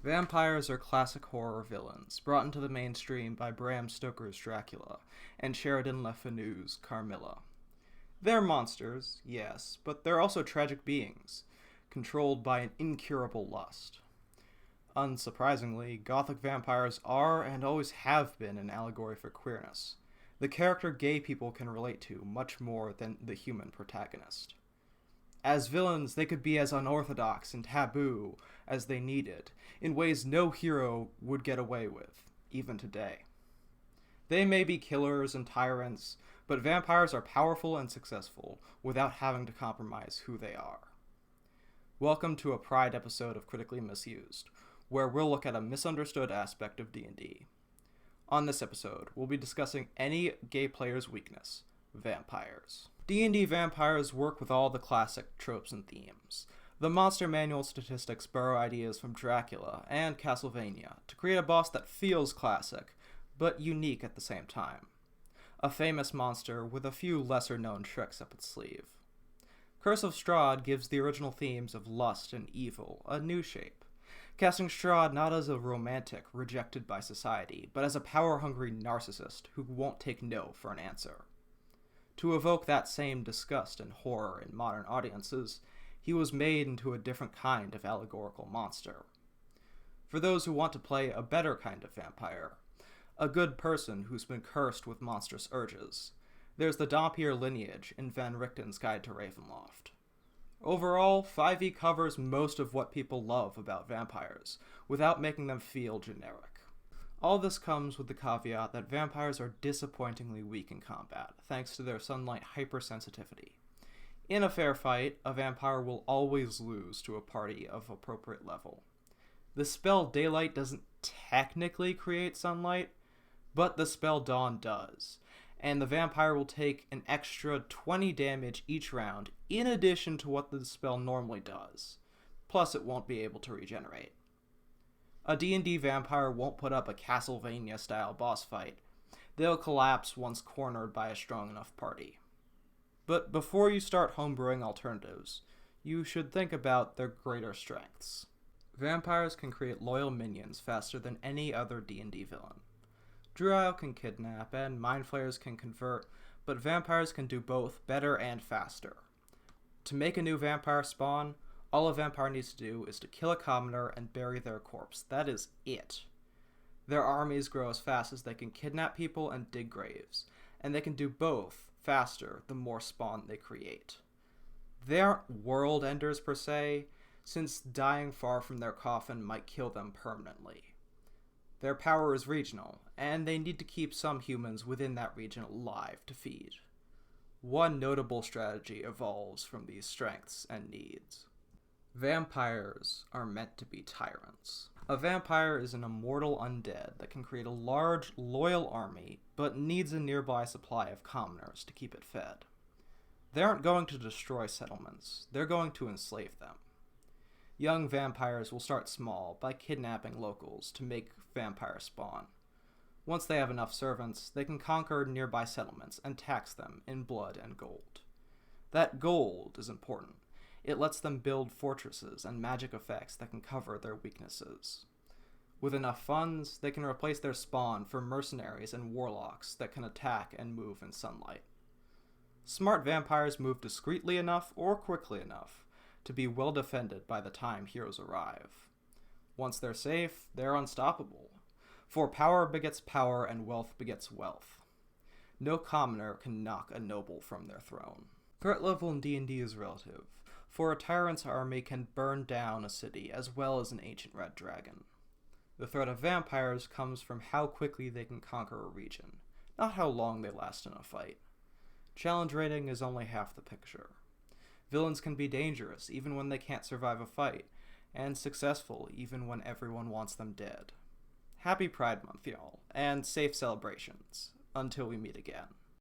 Vampires are classic horror villains, brought into the mainstream by Bram Stoker's Dracula and Sheridan Le Fanu's Carmilla. They're monsters, yes, but they're also tragic beings, controlled by an incurable lust. Unsurprisingly, Gothic vampires are and always have been an allegory for queerness, the character gay people can relate to much more than the human protagonist. As villains, they could be as unorthodox and taboo as they needed, in ways no hero would get away with, even today. They may be killers and tyrants, but vampires are powerful and successful without having to compromise who they are. Welcome to a Pride episode of Critically Misused, where we'll look at a misunderstood aspect of D&D. On this episode, we'll be discussing any gay player's weakness, vampires. D&D vampires work with all the classic tropes and themes. The Monster Manual statistics borrow ideas from Dracula and Castlevania to create a boss that feels classic, but unique at the same time. A famous monster with a few lesser-known tricks up its sleeve. Curse of Strahd gives the original themes of lust and evil a new shape, casting Strahd not as a romantic rejected by society, but as a power-hungry narcissist who won't take no for an answer. To evoke that same disgust and horror in modern audiences, he was made into a different kind of allegorical monster. For those who want to play a better kind of vampire, a good person who's been cursed with monstrous urges, there's the Dompier lineage in Van Richten's Guide to Ravenloft. Overall, 5e covers most of what people love about vampires, without making them feel generic. All this comes with the caveat that vampires are disappointingly weak in combat, thanks to their sunlight hypersensitivity. In a fair fight, a vampire will always lose to a party of appropriate level. The spell Daylight doesn't technically create sunlight, but the spell Dawn does, and the vampire will take an extra 20 damage each round in addition to what the spell normally does. Plus it won't be able to regenerate. A D&D vampire won't put up a Castlevania-style boss fight. They'll collapse once cornered by a strong enough party. But before you start homebrewing alternatives, you should think about their greater strengths. Vampires can create loyal minions faster than any other D&D villain. Druile can kidnap, and Mind Flayers can convert, but vampires can do both better and faster. To make a new vampire spawn, all a vampire needs to do is to kill a commoner and bury their corpse. That is it. Their armies grow as fast as they can kidnap people and dig graves, and they can do both faster the more spawn they create. They aren't world enders per se, since dying far from their coffin might kill them permanently. Their power is regional, and they need to keep some humans within that region alive to feed. One notable strategy evolves from these strengths and needs. Vampires are meant to be tyrants. A vampire is an immortal undead that can create a large, loyal army, but needs a nearby supply of commoners to keep it fed. They aren't going to destroy settlements, they're going to enslave them. Young vampires will start small by kidnapping locals to make vampire spawn. Once they have enough servants, they can conquer nearby settlements and tax them in blood and gold. That gold is important. It lets them build fortresses and magic effects that can cover their weaknesses. With enough funds, they can replace their spawn for mercenaries and warlocks that can attack and move in sunlight. Smart vampires move discreetly enough or quickly enough to be well defended by the time heroes arrive. Once they're safe, they're unstoppable, for power begets power and wealth begets wealth. No commoner can knock a noble from their throne. Threat level in D&D is relative, for a tyrant's army can burn down a city as well as an ancient red dragon. The threat of vampires comes from how quickly they can conquer a region, not how long they last in a fight. Challenge rating is only half the picture. Villains can be dangerous even when they can't survive a fight, and successful even when everyone wants them dead. Happy Pride Month, y'all, and safe celebrations, until we meet again.